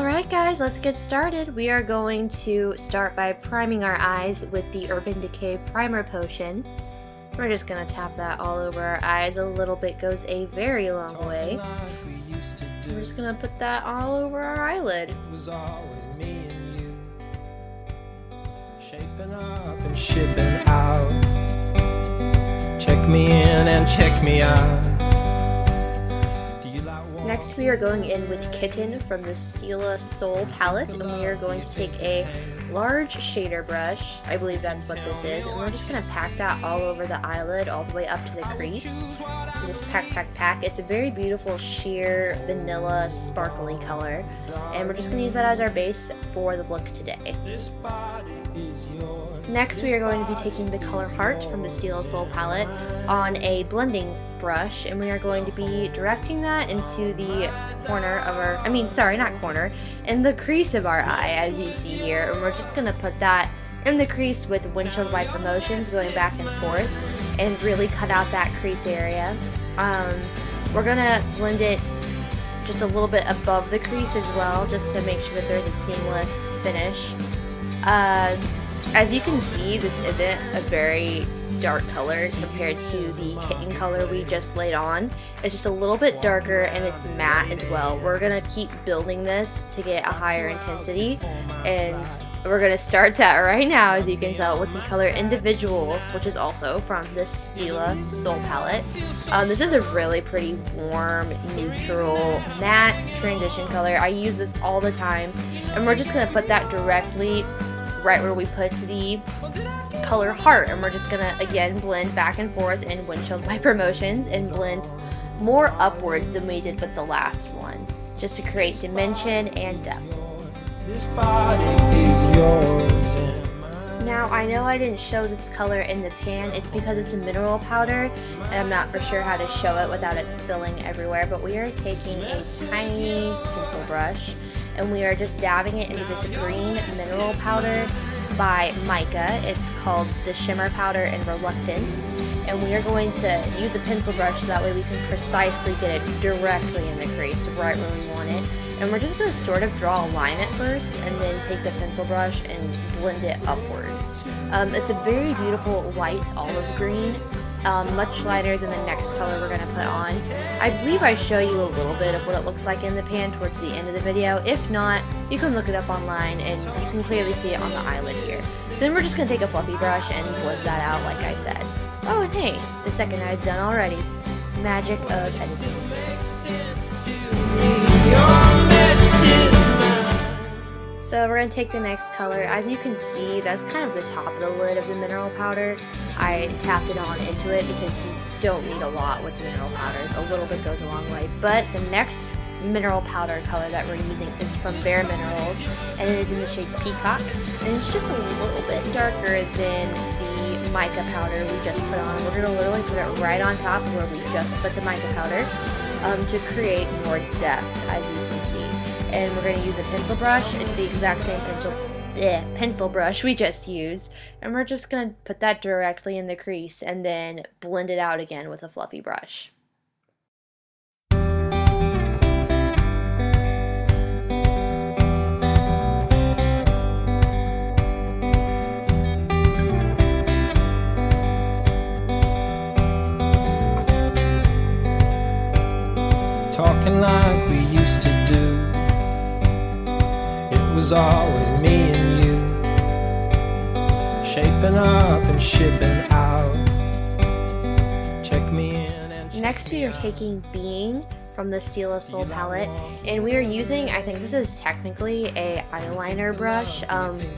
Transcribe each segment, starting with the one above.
Alright guys, let's get started. We are going to start by priming our eyes with the Urban Decay Primer Potion. We're just going to tap that all over our eyes. A little bit goes a very long way. We're just going to put that all over our eyelid. It was always me and you, shaping up and shipping out. Check me in and check me out. Next we are going in with Kitten from the Stila Soul palette, and we are going to take a large shader brush, I believe that's what this is, and we're just going to pack that all over the eyelid all the way up to the crease. And just pack. It's a very beautiful sheer vanilla sparkly color, and we're just going to use that as our base for the look today. Next we are going to be taking the color Heart from the Stila Soul palette on a blending brush, and we are going to be directing that into the corner of our, in the crease of our eye, as you see here, and we're just going to put that in the crease with windshield wiper motions going back and forth and really cut out that crease area. We're going to blend it just a little bit above the crease as well, just to make sure that there's a seamless finish. As you can see, this isn't a very dark color compared to the kitten color we just laid on. It's just a little bit darker and it's matte as well. We're gonna keep building this to get a higher intensity, and we're gonna start that right now, as you can tell, with the color Individual, which is also from the Stila Soul palette. This is a really pretty warm, neutral, matte transition color. I use this all the time, and we're just gonna put that directly right where we put the color Heart, and we're just gonna again blend back and forth in windshield wiper motions and blend more upwards than we did with the last one, just to create dimension and depth. Now I know I didn't show this color in the pan. It's because it's a mineral powder and I'm not for sure how to show it without it spilling everywhere, but we are taking a tiny pencil brush and we are just dabbing it into this green mineral powder by Mica. It's called the Shimmer Powder in Reluctance, and we are going to use a pencil brush so that way we can precisely get it directly in the crease, right where we want it. And we're just going to sort of draw a line at first and then take the pencil brush and blend it upwards. It's a very beautiful light olive green, much lighter than the next color we're going to put on. I believe I show you a little bit of what it looks like in the pan towards the end of the video. If not, you can look it up online and you can clearly see it on the eyelid here. Then we're just going to take a fluffy brush and blend that out like I said. Oh, and hey, the second eye's done already. Magic of editing. So we're going to take the next color. As you can see, that's kind of the top of the lid of the mineral powder. I tapped it on into it because you don't need a lot with mineral powders. A little bit goes a long way. But the next mineral powder color that we're using is from Bare Minerals, and it is in the shade Peacock. And it's just a little bit darker than the mica powder we just put on. We're going to literally put it right on top of where we just put the mica powder to create more depth, as you can see. And we're going to use a pencil brush. It's the exact same pencil brush we just used, and we're just going to put that directly in the crease and then blend it out again with a fluffy brush. Talking like we used to do. It was always me and you, shaping up and shipping out. Check me in and check Next we are taking Being from the Stila Soul palette, and we are using, I think this is technically a eyeliner brush,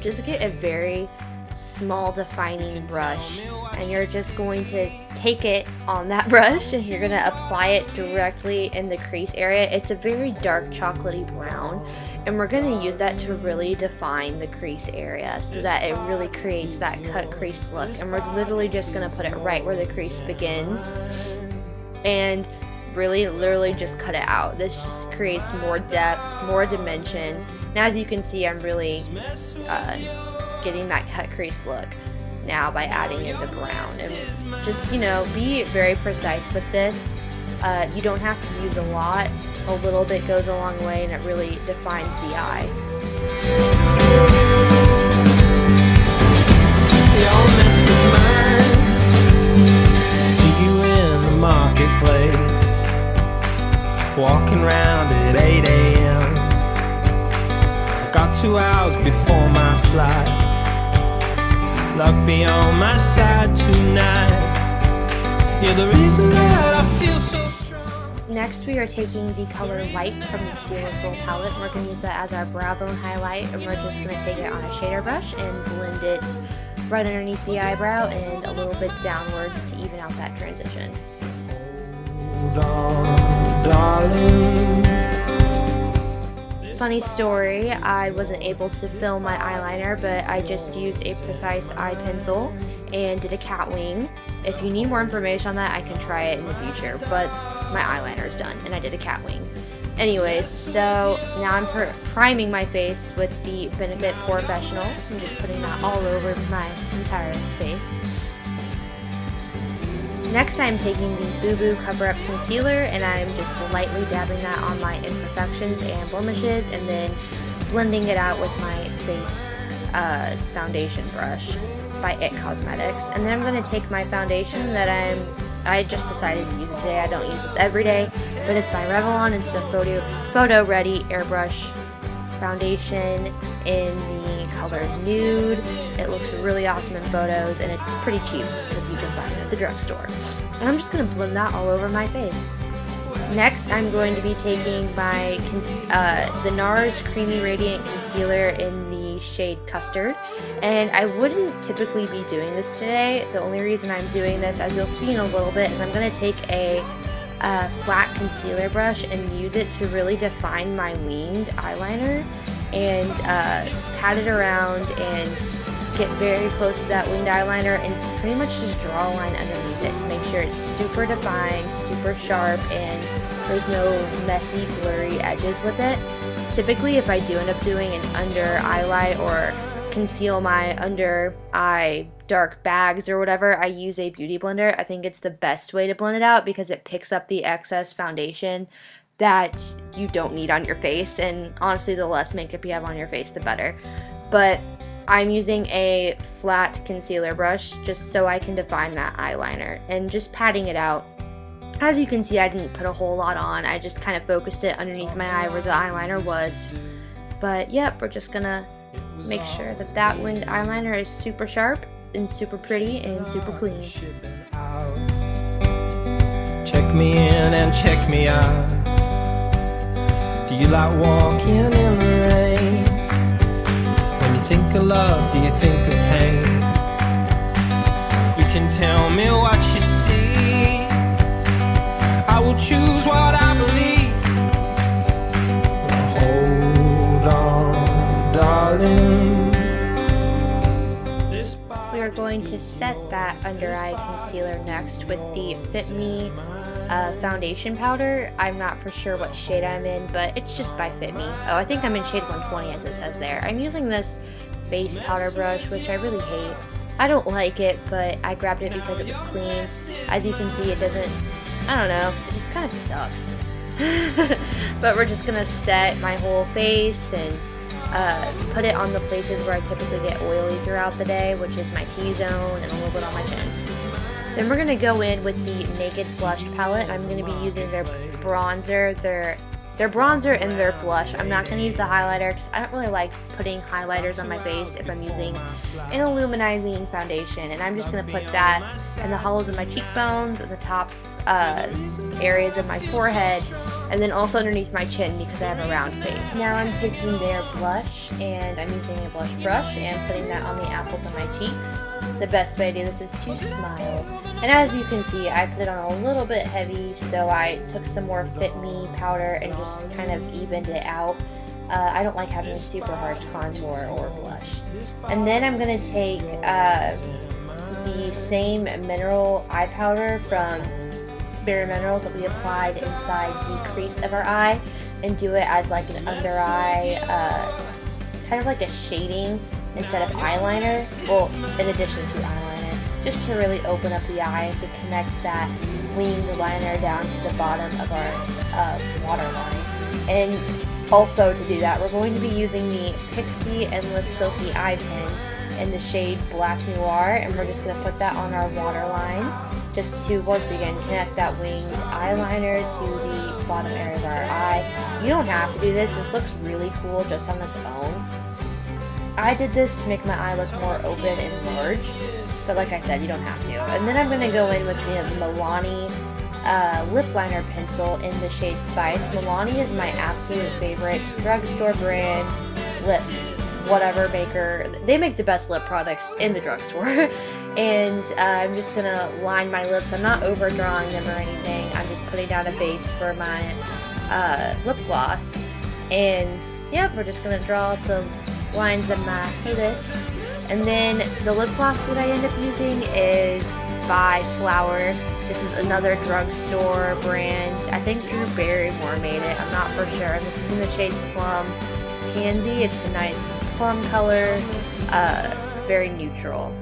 just to get a very small defining brush, and you're just going to take it on that brush and you're going to apply it directly in the crease area. It's a very dark chocolatey brown, and we're going to use that to really define the crease area so that it really creates that cut crease look. And we're literally just going to put it right where the crease begins and really literally just cut it out. This just creates more depth, more dimension. Now as you can see, I'm really getting that cut crease look now by adding in the brown. And just, you know, be very precise with this. You don't have to use a lot. a little bit goes a long way and it really defines the eye. Your mess is mine. See you in the marketplace, walking round at 8 a.m. I got 2 hours before my flight. Luck be on my side tonight. You're the reason that I feel so strong. Next, we are taking the color Light from the Steel Soul palette, and we're going to use that as our brow bone highlight, and we're just going to take it on a shader brush and blend it right underneath the eyebrow and a little bit downwards to even out that transition. Hold on, darling. Funny story, I wasn't able to fill my eyeliner, but I just used a precise eye pencil and did a cat wing. If you need more information on that, I can try it in the future, but my eyeliner is done and I did a cat wing. Anyways, so now I'm priming my face with the Benefit Professional. I'm just putting that all over my entire face. Next, I'm taking the Boo Boo Cover Up Concealer and I'm just lightly dabbing that on my imperfections and blemishes and then blending it out with my face foundation brush by It Cosmetics. And then I'm going to take my foundation that I just decided to use it today. I don't use this every day, but it's by Revlon. It's the Photo Ready Airbrush Foundation in the color Nude. It looks really awesome in photos, and it's pretty cheap because you can find it at the drugstore. And I'm just going to blend that all over my face. Next, I'm going to be taking my the NARS Creamy Radiant Concealer in the shade Custard, and I wouldn't typically be doing this today. The only reason I'm doing this, as you'll see in a little bit, is I'm going to take a flat concealer brush and use it to really define my winged eyeliner and pat it around and get very close to that winged eyeliner and pretty much just draw a line underneath it to make sure it's super defined, super sharp, and there's no messy, blurry edges with it. Typically, if I do end up doing an under highlight or conceal my under eye dark bags or whatever, I use a beauty blender. I think it's the best way to blend it out because it picks up the excess foundation that you don't need on your face, and honestly, the less makeup you have on your face, the better. But I'm using a flat concealer brush just so I can define that eyeliner and just patting it out. As you can see, I didn't put a whole lot on. I just kind of focused it underneath my eye where the eyeliner was. But yep, we're just gonna make sure that that winged eyeliner is super sharp and super pretty and super clean. Check me in and check me out. Do you like walking in the rain? When you think of love, do you think of pain? You can tell me what you see. I will choose what I believe. Hold on, darling. We are going to set that under eye concealer next with the Fit Me foundation powder. I'm not for sure what shade I'm in, but it's just by Fit Me. Oh, I think I'm in shade 120 as it says there. I'm using this base powder brush, which I really hate. I don't like it, but I grabbed it because it was clean. As you can see, it doesn't, I don't know, it just kind of sucks. But we're just gonna set my whole face and put it on the places where I typically get oily throughout the day, which is my T-zone and a little bit on my chin. Then we're going to go in with the Naked Flushed palette. I'm going to be using their bronzer, their bronzer and their blush. I'm not going to use the highlighter because I don't really like putting highlighters on my face if I'm using an illuminizing foundation. And I'm just going to put that in the hollows of my cheekbones and the top areas of my forehead, and then also underneath my chin because I have a round face. Now I'm taking their blush and I'm using a blush brush and putting that on the apples of my cheeks. The best way to do this is to smile. And as you can see, I put it on a little bit heavy, so I took some more Fit Me powder and just kind of evened it out. I don't like having a super harsh contour or blush. And then I'm going to take the same mineral eye powder from Bare Minerals that we applied inside the crease of our eye and do it as like an under eye, kind of like a shading instead of eyeliner, well, in addition to eyeliner, just to really open up the eye to connect that winged liner down to the bottom of our waterline. And also to do that, we're going to be using the Pixie Endless Silky Eye Pen in the shade Black Noir, and we're just going to put that on our waterline just to, once again, connect that winged eyeliner to the bottom area of our eye. You don't have to do this. This looks really cool just on its own. I did this to make my eye look more open and large, but like I said, you don't have to. And then I'm going to go in with the Milani lip liner pencil in the shade Spice. Milani is my absolute favorite drugstore brand lip whatever maker. They make the best lip products in the drugstore. And I'm just going to line my lips. I'm not overdrawing them or anything. I'm just putting down a base for my lip gloss. And yep, we're just going to draw out the lines of my lips. And then the lip gloss that I end up using is by Flower. This is another drugstore brand. I think Drew Barrymore made it. I'm not for sure. This is in the shade Plum Pansy. It's a nice plum color, very neutral.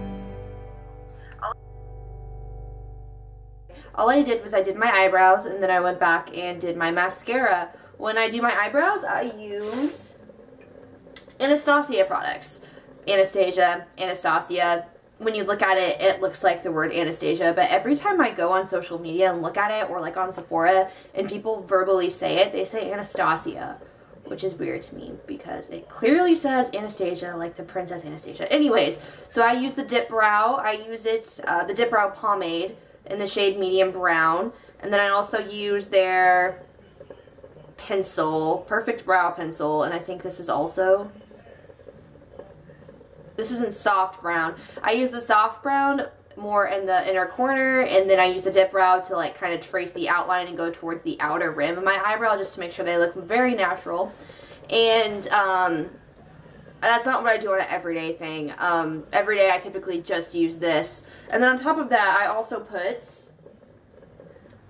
All I did was I did my eyebrows, and then I went back and did my mascara. When I do my eyebrows, I use Anastasia products. Anastasia. When you look at it, it looks like the word Anastasia, but every time I go on social media and look at it, or like on Sephora, and people verbally say it, they say Anastasia, which is weird to me because it clearly says Anastasia, like the Princess Anastasia. Anyways, so I use the Dip Brow. I use it, the Dip Brow Pomade in the shade Medium Brown, and then I also use their pencil, Perfect Brow Pencil, and I think this is also... This isn't soft brown. I use the soft brown more in the inner corner, and then I use the Dip Brow to like kind of trace the outline and go towards the outer rim of my eyebrow just to make sure they look very natural. And that's not what I do on an everyday thing. Every day I typically just use this. And then on top of that, I also put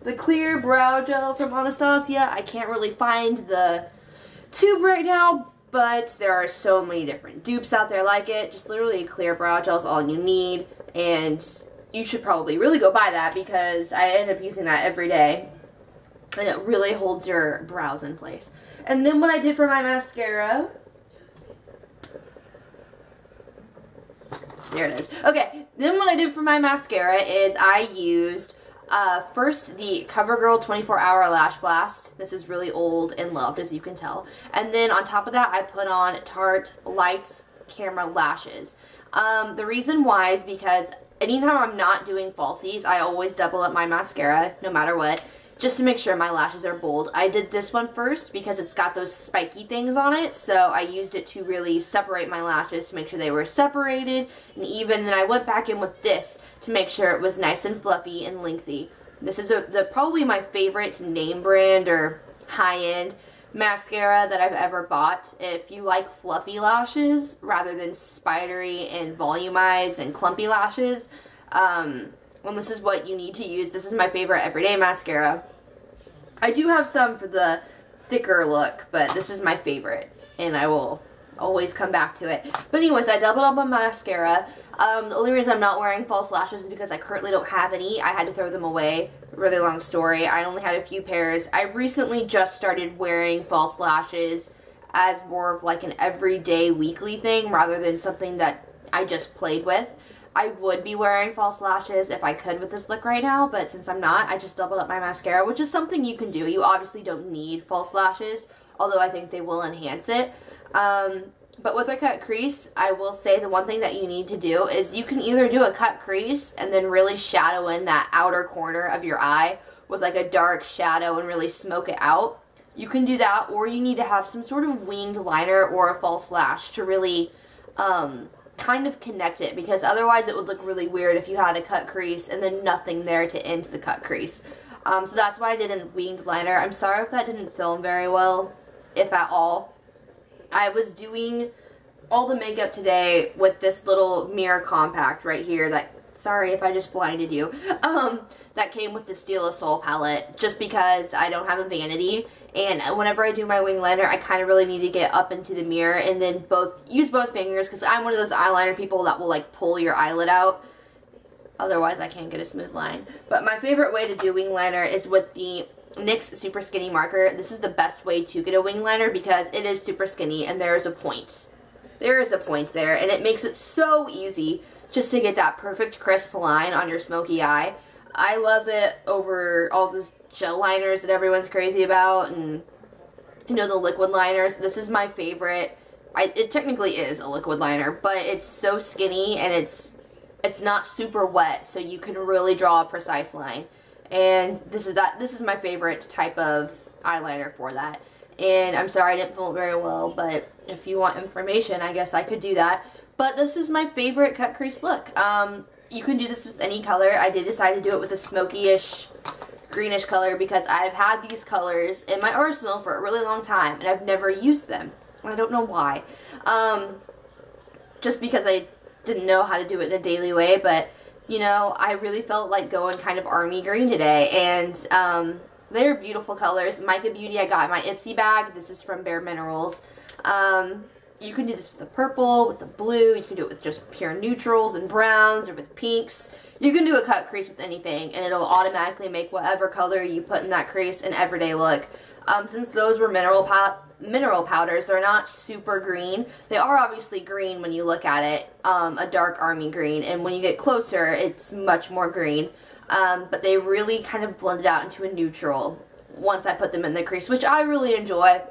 the clear brow gel from Anastasia. I can't really find the tube right now, but there are so many different dupes out there like it. Just literally a clear brow gel is all you need, and you should probably really go buy that because I end up using that every day, and it really holds your brows in place. And then what I did for my mascara, there it is. Okay, then what I did for my mascara is I used first the CoverGirl 24-Hour Lash Blast. This is really old and loved, as you can tell. And then on top of that, I put on Tarte Lights Camera Lashes. The reason why is because anytime I'm not doing falsies, I always double up my mascara, no matter what, just to make sure my lashes are bold. I did this one first because it's got those spiky things on it, so I used it to really separate my lashes to make sure they were separated and even. Then I went back in with this to make sure it was nice and fluffy and lengthy. This is probably my favorite name brand or high-end mascara that I've ever bought. If you like fluffy lashes rather than spidery and volumized and clumpy lashes, well, this is what you need to use. This is my favorite everyday mascara. I do have some for the thicker look, but this is my favorite, and I will always come back to it. But anyways, I doubled up on mascara. The only reason I'm not wearing false lashes is because I currently don't have any. I had to throw them away. Really long story. I only had a few pairs. I recently just started wearing false lashes as more of like an everyday weekly thing rather than something that I just played with. I would be wearing false lashes if I could with this look right now, but since I'm not, I just doubled up my mascara, which is something you can do. You obviously don't need false lashes, although I think they will enhance it. But with a cut crease, I will say the one thing that you need to do is you can either do a cut crease and then really shadow in that outer corner of your eye with like a dark shadow and really smoke it out. You can do that, or you need to have some sort of winged liner or a false lash to really kind of connect it, because otherwise it would look really weird if you had a cut crease and then nothing there to end the cut crease. So that's why I did a winged liner. I'm sorry if that didn't film very well, if at all. I was doing all the makeup today with this little mirror compact right here that, sorry if I just blinded you, that came with the Steel of Soul palette, just because I don't have a vanity, and whenever I do my wing liner, I kind of really need to get up into the mirror and then use both fingers, because I'm one of those eyeliner people that will like pull your eyelid out. Otherwise, I can't get a smooth line. But my favorite way to do wing liner is with the NYX Super Skinny Marker. This is the best way to get a wing liner because it is super skinny and there is a point. There is a point there, and it makes it so easy just to get that perfect crisp line on your smoky eye. I love it over all the gel liners that everyone's crazy about, and you know, the liquid liners. This is my favorite. It technically is a liquid liner, but it's so skinny and it's not super wet, so you can really draw a precise line. And this is my favorite type of eyeliner for that. And I'm sorry I didn't film it very well, but if you want information, I guess I could do that. But this is my favorite cut crease look. You can do this with any color. I did decide to do it with a smoky-ish, greenish color because I've had these colors in my arsenal for a really long time and I've never used them. I don't know why. Just because I didn't know how to do it in a daily way, but you know, I really felt like going kind of army green today, and they're beautiful colors. Mica Beauty I got in my Ipsy bag. This is from Bare Minerals. You can do this with the purple, with the blue. You can do it with just pure neutrals and browns, or with pinks. You can do a cut crease with anything, and it'll automatically make whatever color you put in that crease an everyday look. Since those were mineral powders, they're not super green. They are obviously green when you look at it, a dark army green, and when you get closer, it's much more green. But they really kind of blended out into a neutral once I put them in the crease, which I really enjoy.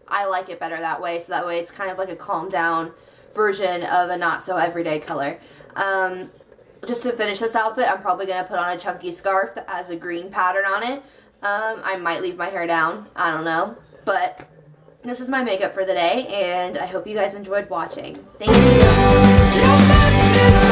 I like it better that way, so that way it's kind of like a calm down version of a not so everyday color. Just to finish this outfit, I'm probably going to put on a chunky scarf that has a green pattern on it. I might leave my hair down, I don't know, but this is my makeup for the day, and I hope you guys enjoyed watching. Thank you.